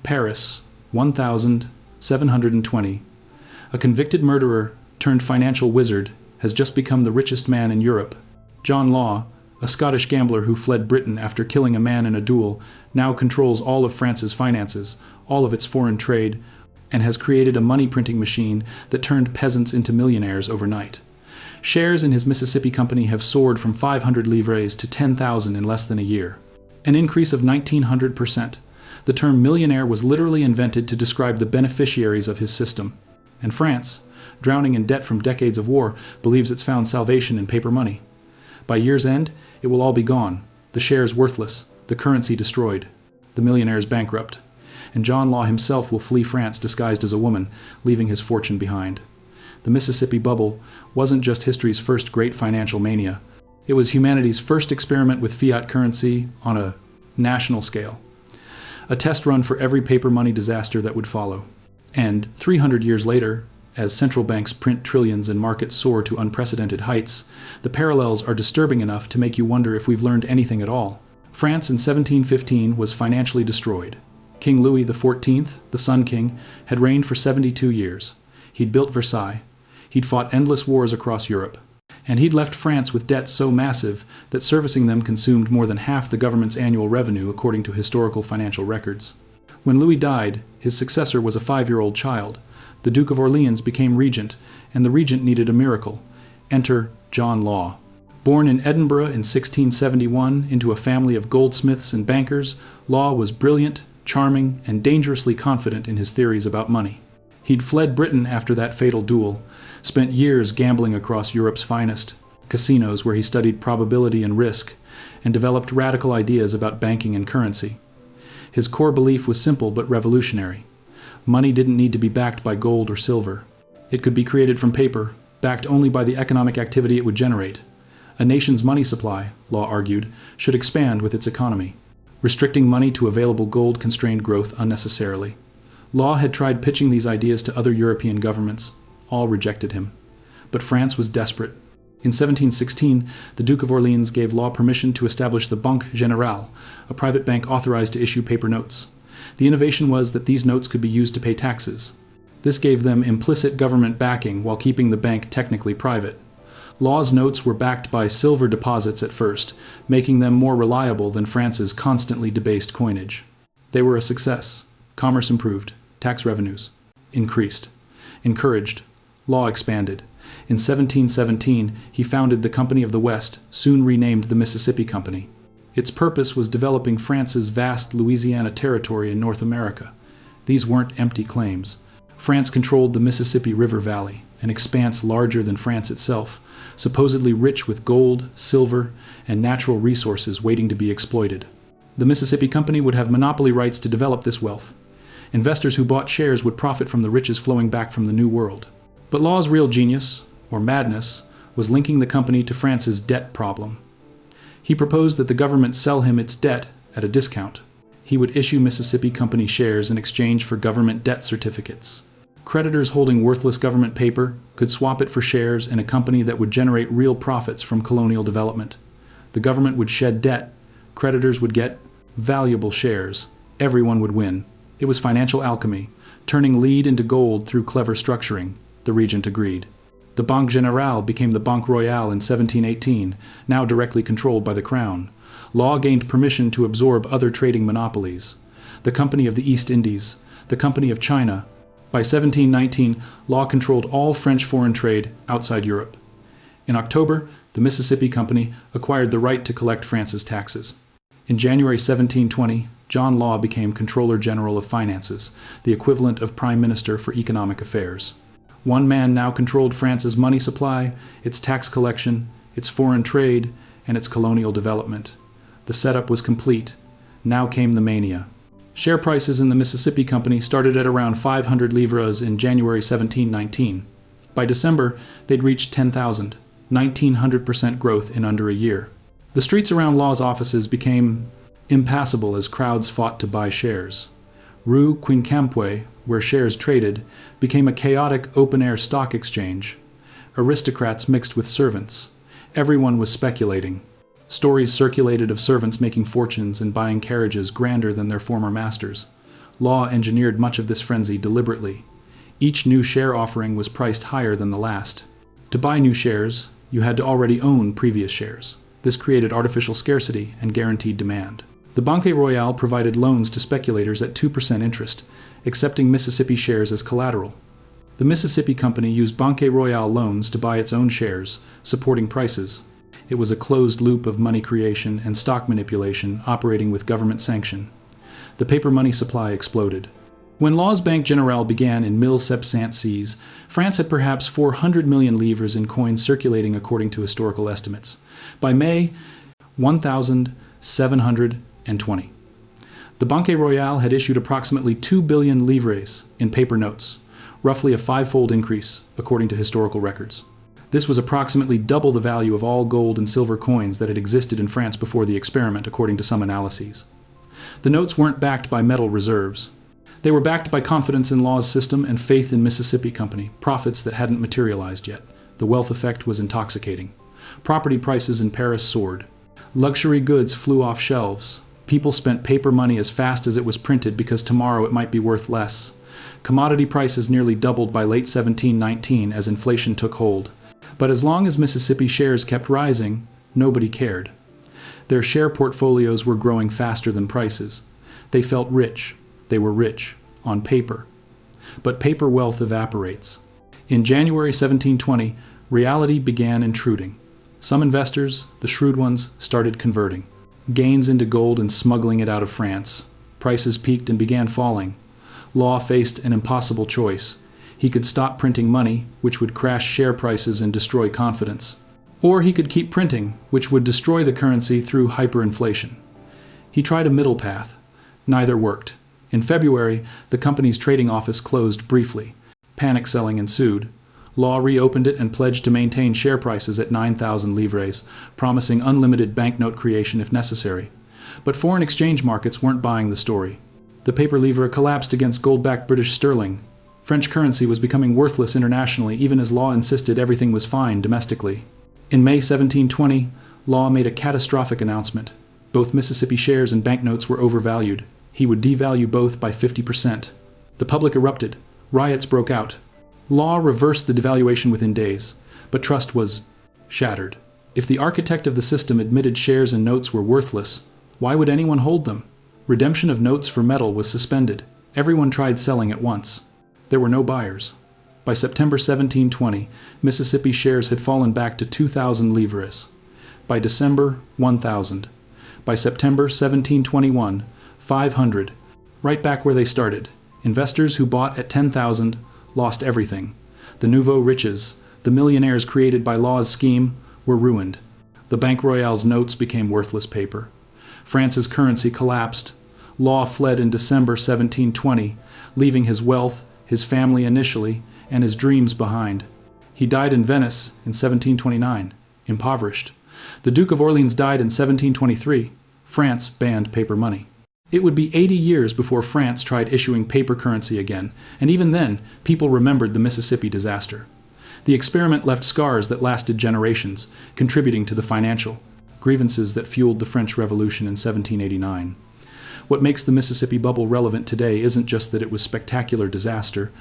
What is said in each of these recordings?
Paris, 1,720. A convicted murderer turned financial wizard has just become the richest man in Europe. John Law, a Scottish gambler who fled Britain after killing a man in a duel, now controls all of France's finances, all of its foreign trade, and has created a money-printing machine that turned peasants into millionaires overnight. Shares in his Mississippi company have soared from 500 livres to 10,000 in less than a year. An increase of 1,900%. The term millionaire was literally invented to describe the beneficiaries of his system. And France, drowning in debt from decades of war, believes it's found salvation in paper money. By year's end, it will all be gone, the shares worthless, the currency destroyed, the millionaires bankrupt. And John Law himself will flee France disguised as a woman, leaving his fortune behind. The Mississippi bubble wasn't just history's first great financial mania. It was humanity's first experiment with fiat currency on a national scale. A test run for every paper money disaster that would follow. And 300 years later, as central banks print trillions and markets soar to unprecedented heights, the parallels are disturbing enough to make you wonder if we've learned anything at all. France in 1715 was financially destroyed. King Louis XIV, the Sun King, had reigned for 72 years. He'd built Versailles. He'd fought endless wars across Europe. And he'd left France with debts so massive that servicing them consumed more than half the government's annual revenue according to historical financial records. When Louis died, his successor was a 5-year-old child. The Duke of Orleans became regent, and the regent needed a miracle. Enter John Law. Born in Edinburgh in 1671 into a family of goldsmiths and bankers, Law was brilliant, charming, and dangerously confident in his theories about money. He'd fled Britain after that fatal duel, spent years gambling across Europe's finest casinos where he studied probability and risk, and developed radical ideas about banking and currency. His core belief was simple but revolutionary. Money didn't need to be backed by gold or silver. It could be created from paper, backed only by the economic activity it would generate. A nation's money supply, Law argued, should expand with its economy. Restricting money to available gold constrained growth unnecessarily. Law had tried pitching these ideas to other European governments. All rejected him. But France was desperate. In 1716, the Duke of Orleans gave Law permission to establish the Banque Générale, a private bank authorized to issue paper notes. The innovation was that these notes could be used to pay taxes. This gave them implicit government backing while keeping the bank technically private. Law's notes were backed by silver deposits at first, making them more reliable than France's constantly debased coinage. They were a success. Commerce improved. Tax revenues increased. Encouraged. Law expanded. In 1717, he founded the Company of the West, soon renamed the Mississippi Company. Its purpose was developing France's vast Louisiana territory in North America. These weren't empty claims. France controlled the Mississippi River Valley, an expanse larger than France itself, supposedly rich with gold, silver, and natural resources waiting to be exploited. The Mississippi Company would have monopoly rights to develop this wealth. Investors who bought shares would profit from the riches flowing back from the New World. But Law's real genius, or madness, was linking the company to France's debt problem. He proposed that the government sell him its debt at a discount. He would issue Mississippi Company shares in exchange for government debt certificates. Creditors holding worthless government paper could swap it for shares in a company that would generate real profits from colonial development. The government would shed debt. Creditors would get valuable shares. Everyone would win. It was financial alchemy, turning lead into gold through clever structuring. The regent agreed. The Banque Générale became the Banque Royale in 1718, now directly controlled by the Crown. Law gained permission to absorb other trading monopolies. The Company of the East Indies, the Company of China. By 1719, Law controlled all French foreign trade outside Europe. In October, the Mississippi Company acquired the right to collect France's taxes. In January 1720, John Law became Comptroller General of Finances, the equivalent of Prime Minister for Economic Affairs. One man now controlled France's money supply, its tax collection, its foreign trade, and its colonial development. The setup was complete. Now came the mania. Share prices in the Mississippi Company started at around 500 livres in January 1719. By December, they'd reached 10,000, 1,900% growth in under a year. The streets around Law's offices became impassable as crowds fought to buy shares. Rue Quincampoix, where shares traded, became a chaotic open-air stock exchange. Aristocrats mixed with servants. Everyone was speculating. Stories circulated of servants making fortunes and buying carriages grander than their former masters. Law engineered much of this frenzy deliberately. Each new share offering was priced higher than the last. To buy new shares, you had to already own previous shares. This created artificial scarcity and guaranteed demand. The Banque Royale provided loans to speculators at 2% interest, accepting Mississippi shares as collateral. The Mississippi Company used Banque Royale loans to buy its own shares, supporting prices. It was a closed loop of money creation and stock manipulation operating with government sanction. The paper money supply exploded. When Law's Banque Generale began in 1706, France had perhaps 400 million livres in coins circulating according to historical estimates. By May, 1,720. The Banque Royale had issued approximately 2 billion livres in paper notes, roughly a five-fold increase, according to historical records. This was approximately double the value of all gold and silver coins that had existed in France before the experiment, according to some analyses. The notes weren't backed by metal reserves. They were backed by confidence in Law's system and faith in Mississippi Company, profits that hadn't materialized yet. The wealth effect was intoxicating. Property prices in Paris soared. Luxury goods flew off shelves. People spent paper money as fast as it was printed because tomorrow it might be worth less. Commodity prices nearly doubled by late 1719 as inflation took hold. But as long as Mississippi shares kept rising, nobody cared. Their share portfolios were growing faster than prices. They felt rich. They were rich, on paper. But paper wealth evaporates. In January 1720, reality began intruding. Some investors, the shrewd ones, started converting. Gains into gold and smuggling it out of France. Prices peaked and began falling. Law faced an impossible choice. He could stop printing money, which would crash share prices and destroy confidence. Or he could keep printing, which would destroy the currency through hyperinflation. He tried a middle path. Neither worked. In February, the company's trading office closed briefly. Panic selling ensued. Law reopened it and pledged to maintain share prices at 9,000 livres, promising unlimited banknote creation if necessary. But foreign exchange markets weren't buying the story. The paper livre collapsed against gold-backed British sterling. French currency was becoming worthless internationally, even as Law insisted everything was fine domestically. In May 1720, Law made a catastrophic announcement. Both Mississippi shares and banknotes were overvalued. He would devalue both by 50%. The public erupted. Riots broke out. Law reversed the devaluation within days, but trust was shattered. If the architect of the system admitted shares and notes were worthless, why would anyone hold them? Redemption of notes for metal was suspended. Everyone tried selling at once. There were no buyers. By September 1720, Mississippi shares had fallen back to 2,000 livres. By December, 1,000. By September 1721, 500. Right back where they started. Investors who bought at 10,000 lost everything. The nouveau riches, the millionaires created by Law's scheme, were ruined. The Banque Royale's notes became worthless paper. France's currency collapsed. Law fled in December 1720, leaving his wealth, his family initially, and his dreams behind. He died in Venice in 1729, impoverished. The Duke of Orleans died in 1723. France banned paper money. It would be 80 years before France tried issuing paper currency again, and even then, people remembered the Mississippi disaster. The experiment left scars that lasted generations, contributing to the financial grievances that fueled the French Revolution in 1789. What makes the Mississippi bubble relevant today isn't just that it was spectacular disaster,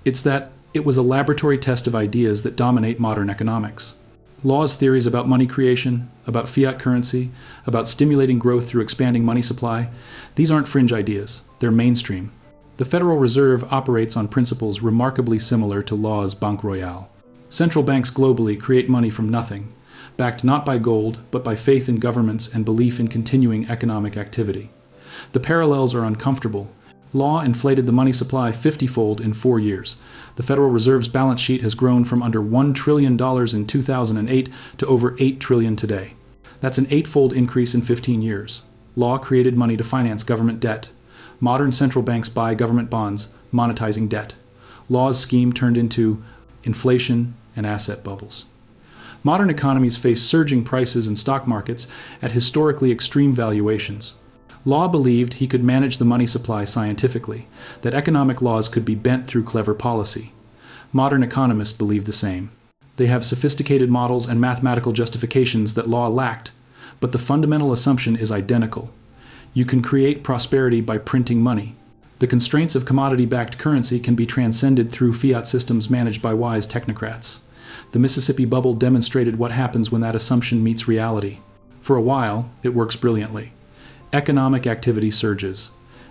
it's that it was a laboratory test of ideas that dominate modern economics. Law's theories about money creation, about fiat currency, about stimulating growth through expanding money supply, these aren't fringe ideas, they're mainstream. The Federal Reserve operates on principles remarkably similar to Law's Banque Royale. Central banks globally create money from nothing, backed not by gold, but by faith in governments and belief in continuing economic activity. The parallels are uncomfortable. Law inflated the money supply 50-fold in 4 years. The Federal Reserve's balance sheet has grown from under $1 trillion in 2008 to over $8 trillion today. That's an 8-fold increase in 15 years. Law created money to finance government debt. Modern central banks buy government bonds, monetizing debt. Law's scheme turned into inflation and asset bubbles. Modern economies face surging prices in stock markets at historically extreme valuations. Law believed he could manage the money supply scientifically, that economic laws could be bent through clever policy. Modern economists believe the same. They have sophisticated models and mathematical justifications that Law lacked, but the fundamental assumption is identical. You can create prosperity by printing money. The constraints of commodity-backed currency can be transcended through fiat systems managed by wise technocrats. The Mississippi Bubble demonstrated what happens when that assumption meets reality. For a while, it works brilliantly. Economic activity surges.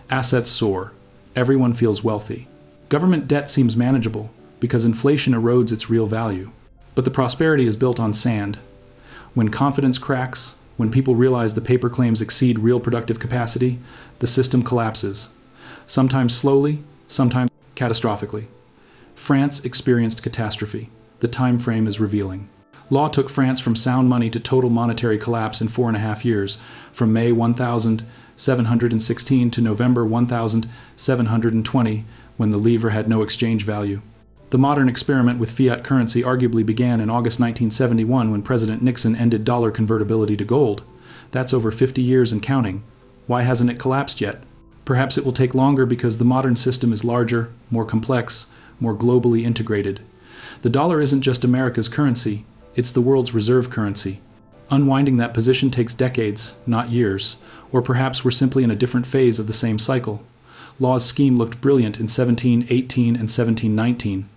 Assets soar. Everyone feels wealthy. Government debt seems manageable because inflation erodes its real value. But the prosperity is built on sand. When confidence cracks, when people realize the paper claims exceed real productive capacity, the system collapses. Sometimes slowly, sometimes catastrophically. France experienced catastrophe. The time frame is revealing. Law took France from sound money to total monetary collapse in 4.5 years, from May 1716 to November 1720, when the livre had no exchange value. The modern experiment with fiat currency arguably began in August 1971 when President Nixon ended dollar convertibility to gold. That's over 50 years and counting. Why hasn't it collapsed yet? Perhaps it will take longer because the modern system is larger, more complex, more globally integrated. The dollar isn't just America's currency, it's the world's reserve currency. Unwinding that position takes decades, not years, or perhaps we're simply in a different phase of the same cycle. Law's scheme looked brilliant in 1718 and 1719.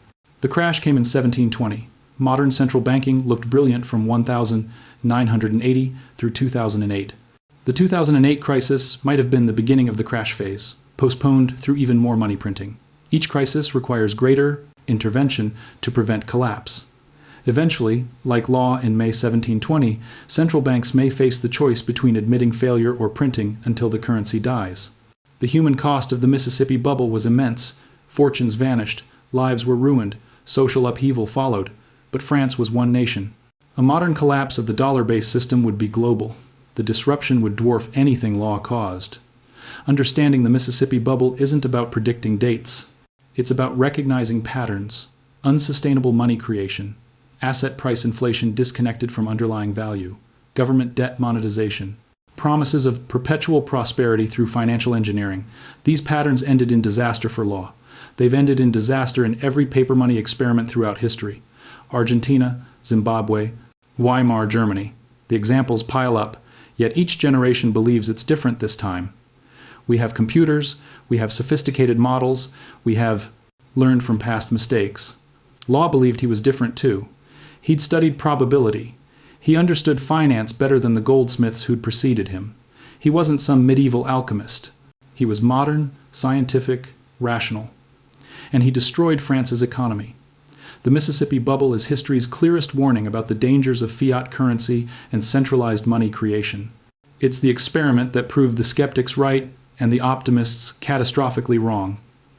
The crash came in 1720. Modern central banking looked brilliant from 1980 through 2008. The 2008 crisis might have been the beginning of the crash phase, postponed through even more money printing. Each crisis requires greater intervention to prevent collapse. Eventually, like Law in May 1720, central banks may face the choice between admitting failure or printing until the currency dies. The human cost of the Mississippi Bubble was immense. Fortunes vanished, lives were ruined, social upheaval followed, but France was one nation. A modern collapse of the dollar-based system would be global. The disruption would dwarf anything Law caused. Understanding the Mississippi Bubble isn't about predicting dates. It's about recognizing patterns, unsustainable money creation, asset price inflation disconnected from underlying value, government debt monetization, promises of perpetual prosperity through financial engineering. These patterns ended in disaster for Law. They've ended in disaster in every paper money experiment throughout history. Argentina, Zimbabwe, Weimar, Germany. The examples pile up, yet each generation believes it's different this time. We have computers, we have sophisticated models, we have learned from past mistakes. Law believed he was different too. He'd studied probability. He understood finance better than the goldsmiths who'd preceded him. He wasn't some medieval alchemist. He was modern, scientific, rational. And he destroyed France's economy. The Mississippi Bubble is history's clearest warning about the dangers of fiat currency and centralized money creation. It's the experiment that proved the skeptics right and the optimists catastrophically wrong.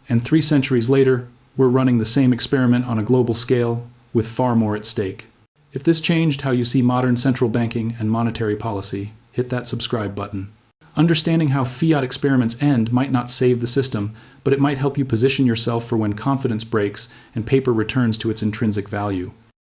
And 3 centuries later, we're running the same experiment on a global scale with far more at stake. If this changed how you see modern central banking and monetary policy, hit that subscribe button. Understanding how fiat experiments end might not save the system, but it might help you position yourself for when confidence breaks and paper returns to its intrinsic value.